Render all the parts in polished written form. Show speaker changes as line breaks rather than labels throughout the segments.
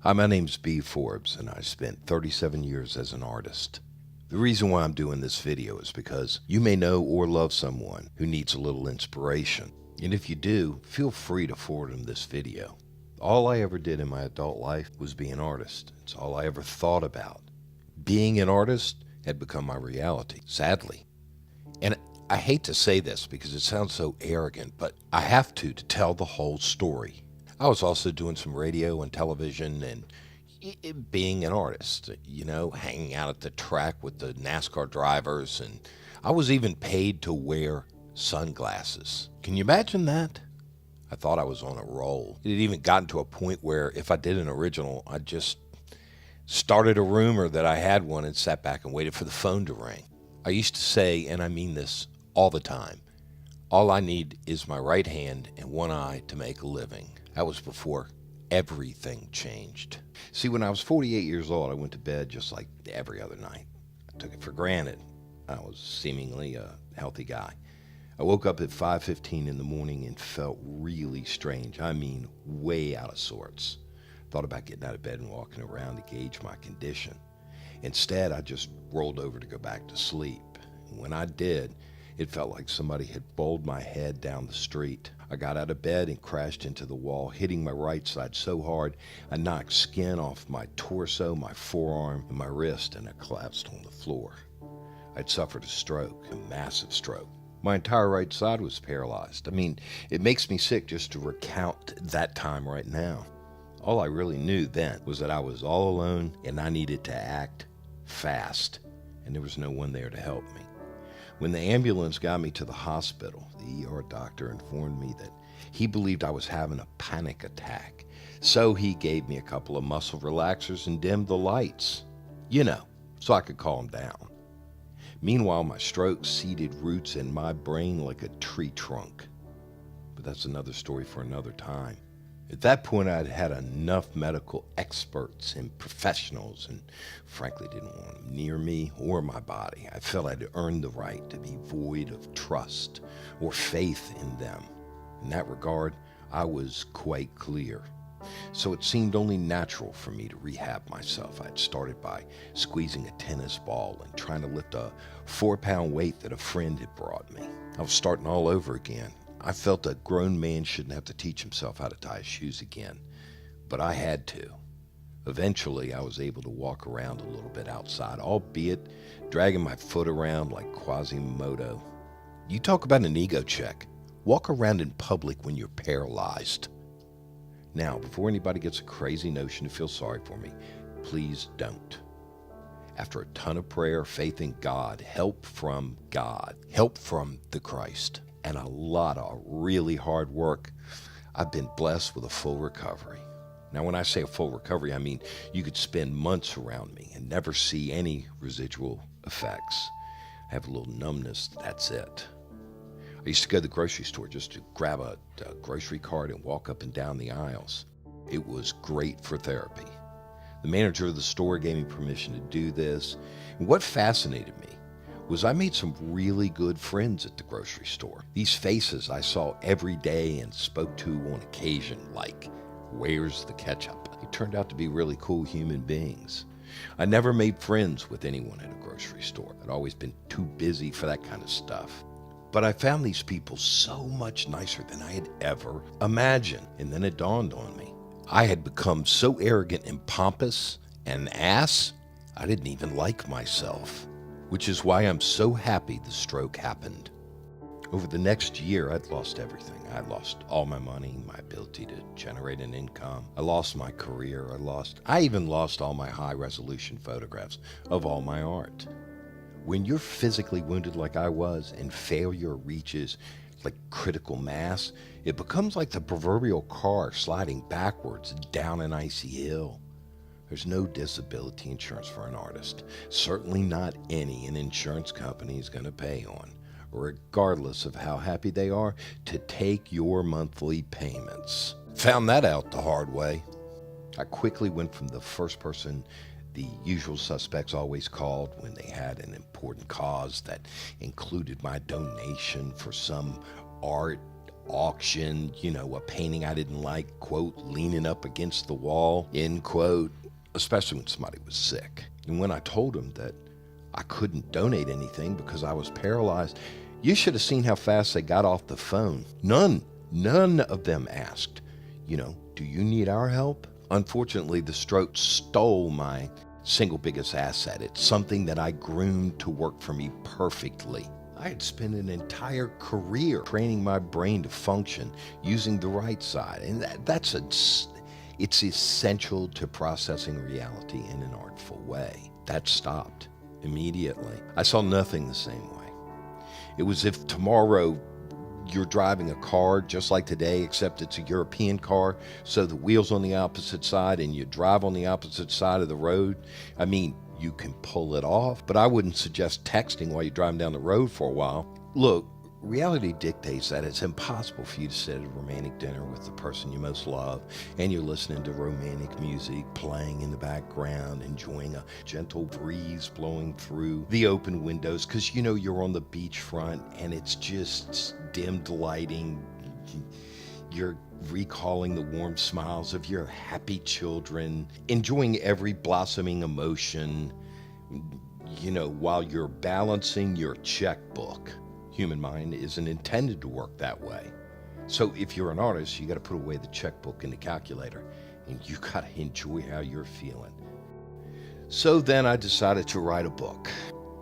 Hi, my name's Be Forbes, and I spent 37 years as an artist. The reason why I'm doing this video is because you may know or love someone who needs a little inspiration. And if you do, feel free to forward them this video. All I ever did in my adult life was be an artist. It's all I ever thought about. Being an artist had become my reality, sadly. And I hate to say this because it sounds so arrogant, but I have to tell the whole story. I was also doing some radio and television and being an artist, hanging out at the track with the NASCAR drivers. And I was even paid to wear sunglasses. Can you imagine that? I thought I was on a roll. It had even gotten to a point where if I did an original, I just started a rumor that I had one and sat back and waited for the phone to ring. I used to say, and I mean this all the time, all I need is my right hand and one eye to make a living. That was before everything changed. See, when I was 48 years old, I went to bed just like every other night. I took it for granted. I was seemingly a healthy guy. I woke up at 5:15 in the morning and felt really strange. I mean, way out of sorts. Thought about getting out of bed and walking around to gauge my condition. Instead, I just rolled over to go back to sleep. And when I did, it felt like somebody had bowled my head down the street. I got out of bed and crashed into the wall, hitting my right side so hard I knocked skin off my torso, my forearm, and my wrist, and I collapsed on the floor. I'd suffered a stroke, a massive stroke. My entire right side was paralyzed. I mean, it makes me sick just to recount that time right now. All I really knew then was that I was all alone and I needed to act fast, and there was no one there to help me. When the ambulance got me to the hospital, the ER doctor informed me that he believed I was having a panic attack. So he gave me a couple of muscle relaxers and dimmed the lights, so I could calm down. Meanwhile, my stroke seeded roots in my brain like a tree trunk. But that's another story for another time. At that point, I'd had enough medical experts and professionals and frankly didn't want them near me or my body. I felt I'd earned the right to be void of trust or faith in them. In that regard, I was quite clear. So it seemed only natural for me to rehab myself. I'd started by squeezing a tennis ball and trying to lift a 4-pound weight that a friend had brought me. I was starting all over again. I felt a grown man shouldn't have to teach himself how to tie his shoes again, but I had to. Eventually, I was able to walk around a little bit outside, albeit dragging my foot around like Quasimodo. You talk about an ego check. Walk around in public when you're paralyzed. Now, before anybody gets a crazy notion to feel sorry for me, please don't. After a ton of prayer, faith in God, help from the Christ, and a lot of really hard work, I've been blessed with a full recovery. Now, when I say a full recovery, I mean you could spend months around me and never see any residual effects. I have a little numbness, that's it. I used to go to the grocery store just to grab a grocery cart and walk up and down the aisles. It was great for therapy. The manager of the store gave me permission to do this. And what fascinated me was I made some really good friends at the grocery store. These faces I saw every day and spoke to on occasion, like, "Where's the ketchup?" They turned out to be really cool human beings. I never made friends with anyone at a grocery store. I'd always been too busy for that kind of stuff. But I found these people so much nicer than I had ever imagined. And then it dawned on me. I had become so arrogant and pompous and an ass, I didn't even like myself. Which is why I'm so happy the stroke happened. Over the next year, I'd lost everything. I lost all my money, my ability to generate an income. I lost my career. I even lost all my high-resolution photographs of all my art. When you're physically wounded like I was and failure reaches like critical mass, it becomes like the proverbial car sliding backwards down an icy hill. There's no disability insurance for an artist. Certainly not any an insurance company is going to pay on, regardless of how happy they are to take your monthly payments. Found that out the hard way. I quickly went from the first person the usual suspects always called when they had an important cause that included my donation for some art auction, a painting I didn't like, quote, leaning up against the wall, end quote, especially when somebody was sick. And when I told them that I couldn't donate anything because I was paralyzed, you should have seen how fast they got off the phone. None of them asked, do you need our help? Unfortunately, the stroke stole my single biggest asset. It's something that I groomed to work for me perfectly. I had spent an entire career training my brain to function using the right side, and it's essential to processing reality in an artful way. That stopped immediately. I saw nothing the same way. It was if tomorrow you're driving a car just like today, except it's a European car, so the wheel's on the opposite side and you drive on the opposite side of the road. I mean, you can pull it off, but I wouldn't suggest texting while you're driving down the road for a while. Look, reality dictates that it's impossible for you to sit at a romantic dinner with the person you most love and you're listening to romantic music playing in the background, enjoying a gentle breeze blowing through the open windows because you're on the beachfront and it's just dimmed lighting. You're recalling the warm smiles of your happy children, enjoying every blossoming emotion, while you're balancing your checkbook. Human mind isn't intended to work that way. So if you're an artist, you got to put away the checkbook and the calculator, and you got to enjoy how you're feeling. So then I decided to write a book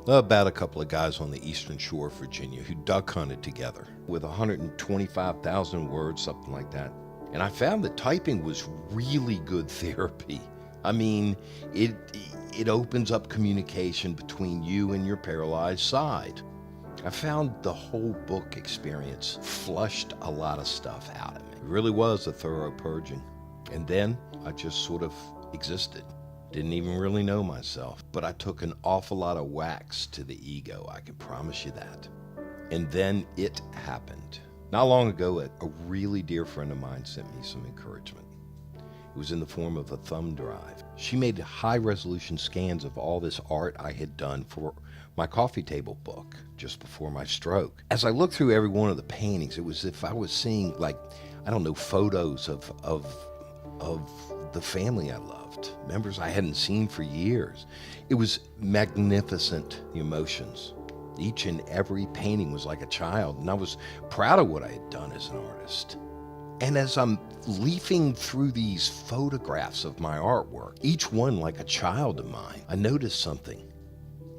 about a couple of guys on the eastern shore of Virginia who duck hunted together with 125,000 words, something like that. And I found that typing was really good therapy. I mean, it opens up communication between you and your paralyzed side. I found the whole book experience flushed a lot of stuff out of me. It really was a thorough purging. And then I just sort of existed. Didn't even really know myself, but I took an awful lot of whacks to the ego, I can promise you that. And then it happened. Not long ago, a really dear friend of mine sent me some encouragement. It was in the form of a thumb drive. She made high-resolution scans of all this art I had done for my coffee table book just before my stroke. As I looked through every one of the paintings, it was as if I was seeing, photos of the family I loved, members I hadn't seen for years. It was magnificent emotions. Each and every painting was like a child, and I was proud of what I had done as an artist. And as I'm leafing through these photographs of my artwork, each one like a child of mine, I noticed something,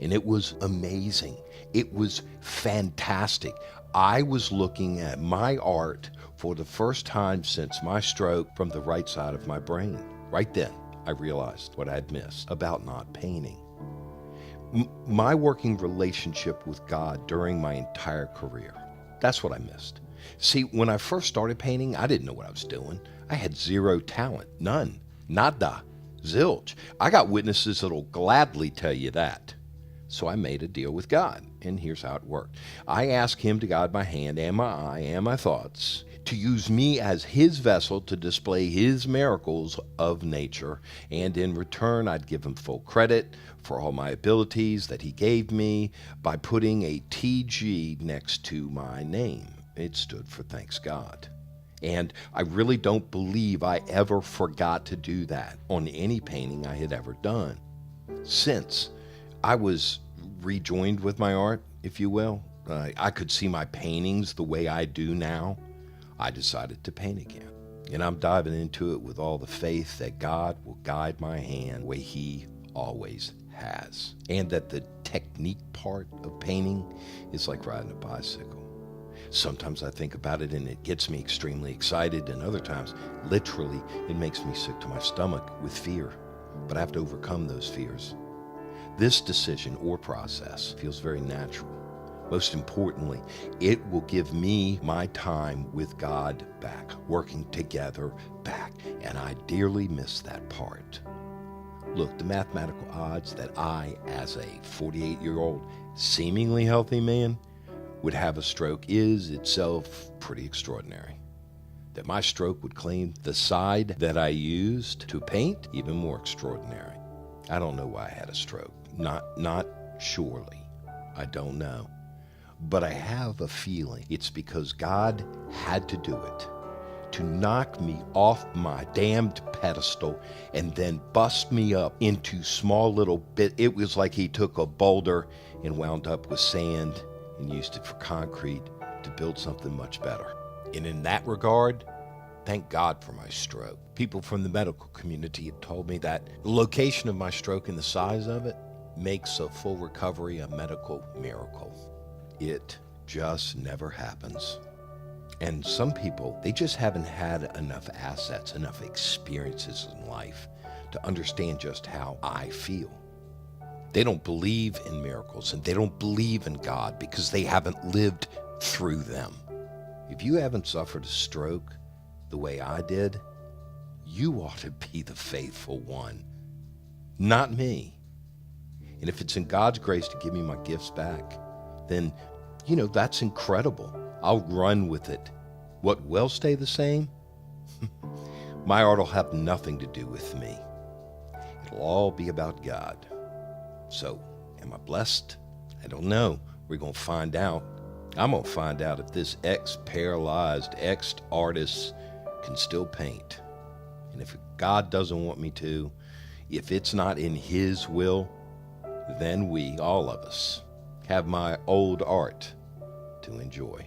and it was amazing. It was fantastic. I was looking at my art for the first time since my stroke from the right side of my brain. Right then, I realized what I'd missed about not painting. My working relationship with God during my entire career. That's what I missed. See, when I first started painting, I didn't know what I was doing. I had zero talent. None. Nada. Zilch. I got witnesses that'll gladly tell you that. So I made a deal with God, and here's how it worked. I asked him to guide my hand and my eye and my thoughts, to use me as his vessel to display his miracles of nature, and in return I'd give him full credit for all my abilities that he gave me by putting a TG next to my name. It stood for Thanks God. And I really don't believe I ever forgot to do that on any painting I had ever done. Since I was rejoined with my art, if you will, I could see my paintings the way I do now. I decided to paint again. And I'm diving into it with all the faith that God will guide my hand the way he always has. And that the technique part of painting is like riding a bicycle. Sometimes I think about it and it gets me extremely excited, and other times, literally, it makes me sick to my stomach with fear. But I have to overcome those fears. This decision or process feels very natural. Most importantly, it will give me my time with God back, working together back, and I dearly miss that part. Look, the mathematical odds that I, as a 48-year-old, seemingly healthy man, would have a stroke is itself pretty extraordinary. That my stroke would claim the side that I used to paint, even more extraordinary. I don't know why I had a stroke. Not surely. I don't know. But I have a feeling it's because God had to do it to knock me off my damned pedestal and then bust me up into small little bit. It was like he took a boulder and wound up with sand and used it for concrete to build something much better. And in that regard, thank God for my stroke. People from the medical community had told me that the location of my stroke and the size of it makes a full recovery a medical miracle. It just never happens. And some people, they just haven't had enough assets, enough experiences in life to understand just how I feel. They don't believe in miracles and they don't believe in God because they haven't lived through them. If you haven't suffered a stroke the way I did, you ought to be the faithful one, not me. And if it's in God's grace to give me my gifts back, then, that's incredible. I'll run with it. What will stay the same? My art will have nothing to do with me. It'll all be about God. So, am I blessed? I don't know. We're going to find out. I'm going to find out if this ex-paralyzed, ex-artist can still paint. And if God doesn't want me to, if it's not in His will, then we, all of us, have my old art to enjoy.